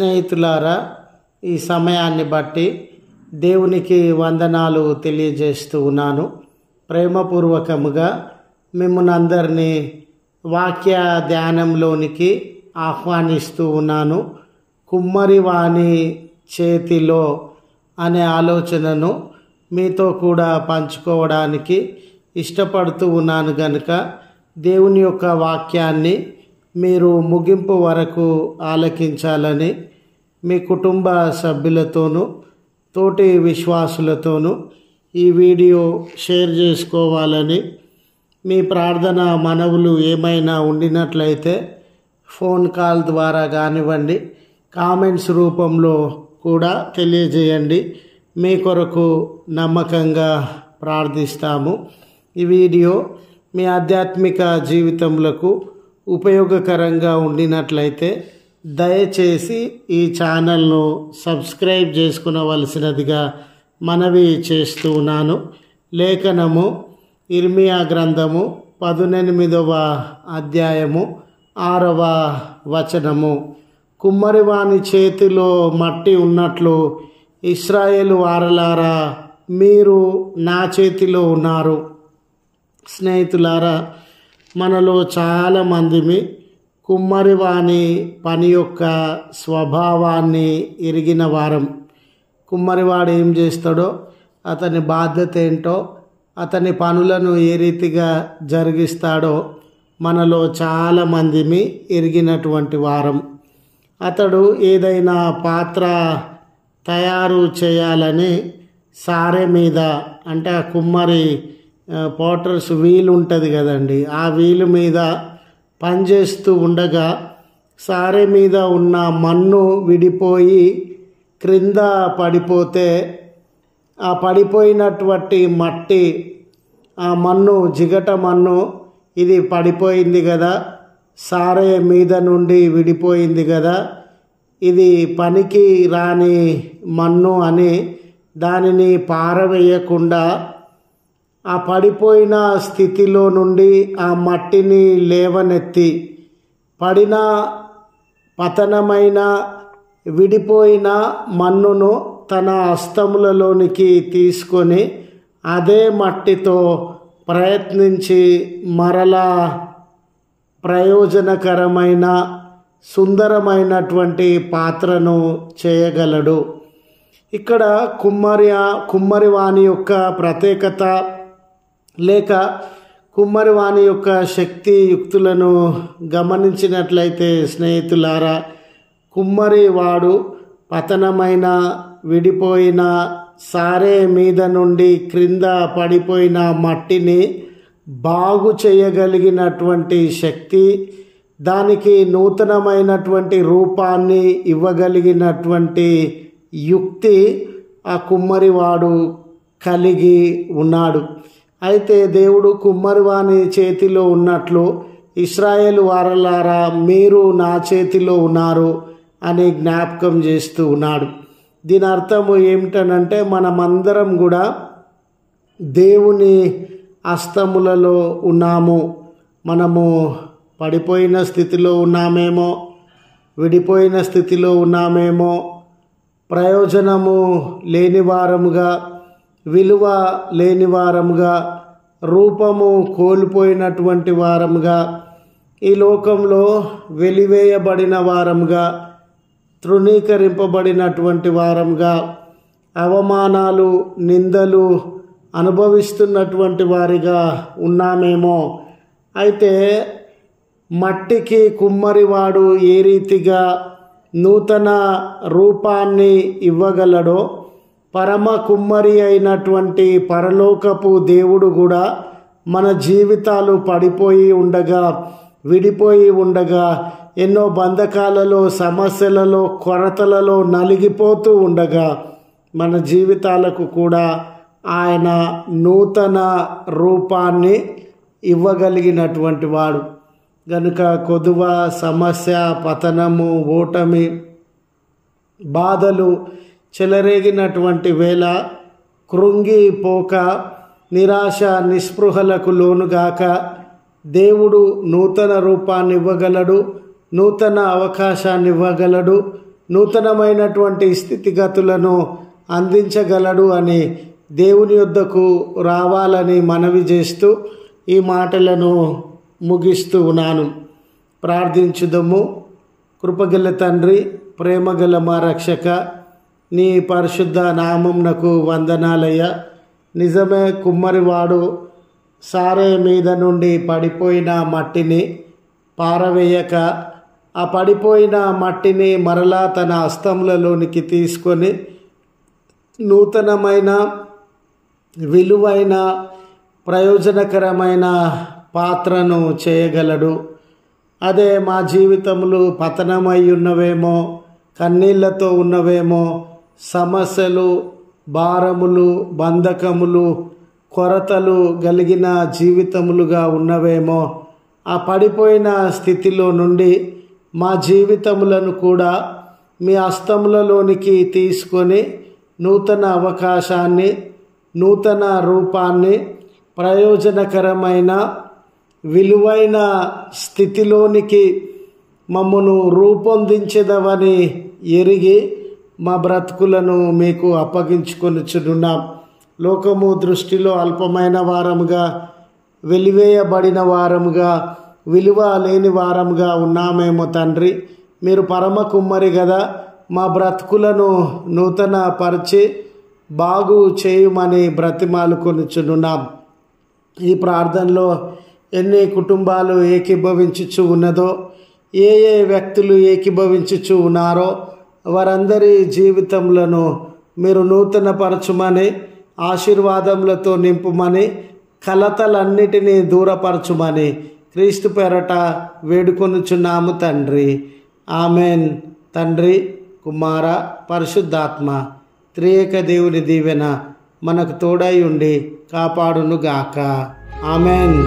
స్నేహితులారా, ఈ సమయాన్ని బట్టి దేవునికి వందనాలు తెలియజేస్తూ ఉన్నాను. ప్రేమపూర్వకముగా మిమ్మల్ని అందరినీ వాక్య ధ్యానంలోనికి ఆహ్వానిస్తూ ఉన్నాను. కుమ్మరి వాని చేతిలో అనే ఆలోచనను మీతో కూడా పంచుకోవడానికి ఇష్టపడుతూ ఉన్నాను గనుక దేవుని యొక్క వాక్యాన్ని మీరు ముగింపు వరకు ఆలకించాలని మీ కుటుంబ సభ్యులతోనూ తోటి విశ్వాసులతోనూ ఈ వీడియో షేర్ చేసుకోవాలని, మీ ప్రార్థన మనవులు ఏమైనా ఉండినట్లయితే ఫోన్ కాల్ ద్వారా కానివ్వండి, కామెంట్స్ రూపంలో కూడా తెలియజేయండి. మీ కొరకు నమ్మకంగా ప్రార్థిస్తాము. ఈ వీడియో మీ ఆధ్యాత్మిక జీవితములకు ఉపయోగకరంగా ఉండినట్లయితే దయచేసి ఈ ఛానల్ను సబ్స్క్రైబ్ చేసుకునవలసినదిగా మనవి చేస్తూ ఉన్నాను. లేఖనము ఇర్మియా గ్రంథము 18వ అధ్యాయము 6వ వచనము. కుమ్మరివాని చేతిలో మట్టి ఉన్నట్లు ఇశ్రాయేలు వారలారా, మీరు నా చేతిలో ఉన్నారు. స్నేహితులారా, మనలో చాలామందిమి కుమ్మరివాని పని యొక్క స్వభావాన్ని ఎరిగిన వారం. కుమ్మరివాడు ఏం చేస్తాడో, అతని బాధ్యత ఏంటో, అతని పనులను ఏ రీతిగా జరిగిస్తాడో మనలో చాలామందిమి ఎరిగినటువంటి వారం. అతడు ఏదైనా పాత్ర తయారు చేయాలని సారె మీద, అంటే ఆ కుమ్మరి పోటర్స్ వీల్ ఉంటుంది కదండి, ఆ వీలు మీద పనిచేస్తూ ఉండగా సారె మీద ఉన్న మన్ను విడిపోయి క్రింద పడిపోతే, ఆ పడిపోయినటువంటి మట్టి, ఆ మన్ను, జిగట మన్ను, ఇది పడిపోయింది కదా, సారె మీద నుండి విడిపోయింది కదా, ఇది పనికి రాని మన్ను అని దానిని పారవేయకుండా ఆ పడిపోయిన స్థితిలో నుండి ఆ మట్టిని లేవనెత్తి, పడిన పతనమైన విడిపోయిన మన్నును తన హస్తములలోనికి తీసుకొని అదే మట్టితో ప్రయత్నించి మరలా ప్రయోజనకరమైన సుందరమైనటువంటి పాత్రను చేయగలడు. ఇక్కడ కుమ్మరివాని యొక్క ప్రత్యేకత లేక కుమ్మరివాని యొక్క శక్తి యుక్తులను గమనించినట్లయితే స్నేహితులారా, కుమ్మరివాడు పతనమైన విడిపోయిన సారే మీద నుండి క్రింద పడిపోయిన మట్టిని బాగు చేయగలిగినటువంటి శక్తి, దానికి నూతనమైనటువంటి రూపాన్ని ఇవ్వగలిగినటువంటి యుక్తి ఆ కుమ్మరివాడు కలిగి ఉన్నాడు. అయితే దేవుడు కుమ్మరివాని చేతిలో ఉన్నట్లు ఇశ్రాయేలు వారలారా, మీరు నా చేతిలో ఉన్నారు అని జ్ఞాపకం చేస్తూ ఉన్నాడు. దీని అర్థము ఏమిటనంటే, మనమందరం కూడా దేవుని హస్తములలో ఉన్నాము. మనము పడిపోయిన స్థితిలో ఉన్నామేమో, విడిపోయిన స్థితిలో ఉన్నామేమో, ప్రయోజనము లేని వారముగా, విలువ లేని వారముగా, రూపము కోల్పోయినటువంటి వారముగా, ఈ లోకంలో వెలివేయబడిన వారముగా, తృణీకరింపబడినటువంటి వారముగా, అవమానాలు నిందలు అనుభవిస్తున్నటువంటి వారిగా ఉన్నామేమో. అయితే మట్టికి కుమ్మరివాడు ఏ రీతిగా నూతన రూపాన్ని ఇవ్వగలడో, పరమ కుమ్మరి అయినటువంటి పరలోకపు దేవుడు కూడా మన జీవితాలు పడిపోయి ఉండగా, విడిపోయి ఉండగా, ఎన్నో బంధకాలలో, సమస్యలలో, కొరతలలో నలిగిపోతూ ఉండగా మన జీవితాలకు కూడా ఆయన నూతన రూపాన్ని ఇవ్వగలిగినటువంటి వాడు. గనుక కొదువ, సమస్య, పతనము, ఓటమి, బాధలు చెలరేగినటువంటి వేళ కృంగిపోక, నిరాశ నిస్పృహలకు లోనుగాక దేవుడు నూతన రూపాన్ని ఇవ్వగలడు, నూతన అవకాశాన్ని ఇవ్వగలడు, నూతనమైనటువంటి స్థితిగతులను అందించగలడు అని దేవుని యొద్దకు రావాలని మనవి చేస్తూ ఈ మాటలను ముగిస్తూ ఉన్నాను. ప్రార్థించుదము. కృపగల తండ్రి, ప్రేమగల మా రక్షక, నీ పరిశుద్ధ నామమునకు వందనాలయ్యా. నిజమే, కుమ్మరివాడు సారే మీద నుండి పడిపోయిన మట్టిని పారవేయక ఆ పడిపోయిన మట్టిని మరలా తన హస్తములలోనికి తీసుకొని నూతనమైన విలువైన ప్రయోజనకరమైన పాత్రను చేయగలడు. అదే మా జీవితములు పతనమై ఉన్నవేమో, కన్నీళ్లతో ఉన్నవేమో, సమస్యలు, భారములు, బంధకములు, కొరతలు కలిగిన జీవితములుగా ఉన్నవేమో, ఆ పడిపోయిన స్థితిలో నుండి మా జీవితములను కూడా మీ హస్తములలోనికి తీసుకొని నూతన అవకాశాన్ని, నూతన రూపాన్ని, ప్రయోజనకరమైన విలువైన స్థితిలోనికి మమ్మను రూపొందించదవని ఎరిగి మా బ్రతుకులను మీకు అప్పగించుకొనుచున్నాం. లోకము దృష్టిలో అల్పమైన వారముగా, వెలివేయబడిన వారముగా, విలువ లేని వారముగా ఉన్నామేమో తండ్రి. మీరు పరమ కుమ్మరి కదా, మా బ్రతుకులను నూతన పరిచి బాగు చేయుమని బ్రతిమాలుకొనుచున్నాం. ఈ ప్రార్థనలో ఎన్ని కుటుంబాలు ఏకీభవించుచు ఉన్నదో, ఏ వ్యక్తులు ఏకీభవించుచు ఉన్నారో వారందరి జీవితములను మీరు నూతన పరచుమని, ఆశీర్వాదములతో నింపుమని, కలతలన్నిటినీ దూరపరచుమని క్రీస్తు పేరట వేడుకొనుచున్నాము తండ్రి. ఆమెన్. తండ్రి, కుమార, పరిశుద్ధాత్మ త్రియేక దేవుని దీవెన మనకు తోడై ఉండి కాపాడునుగాక. ఆమెన్.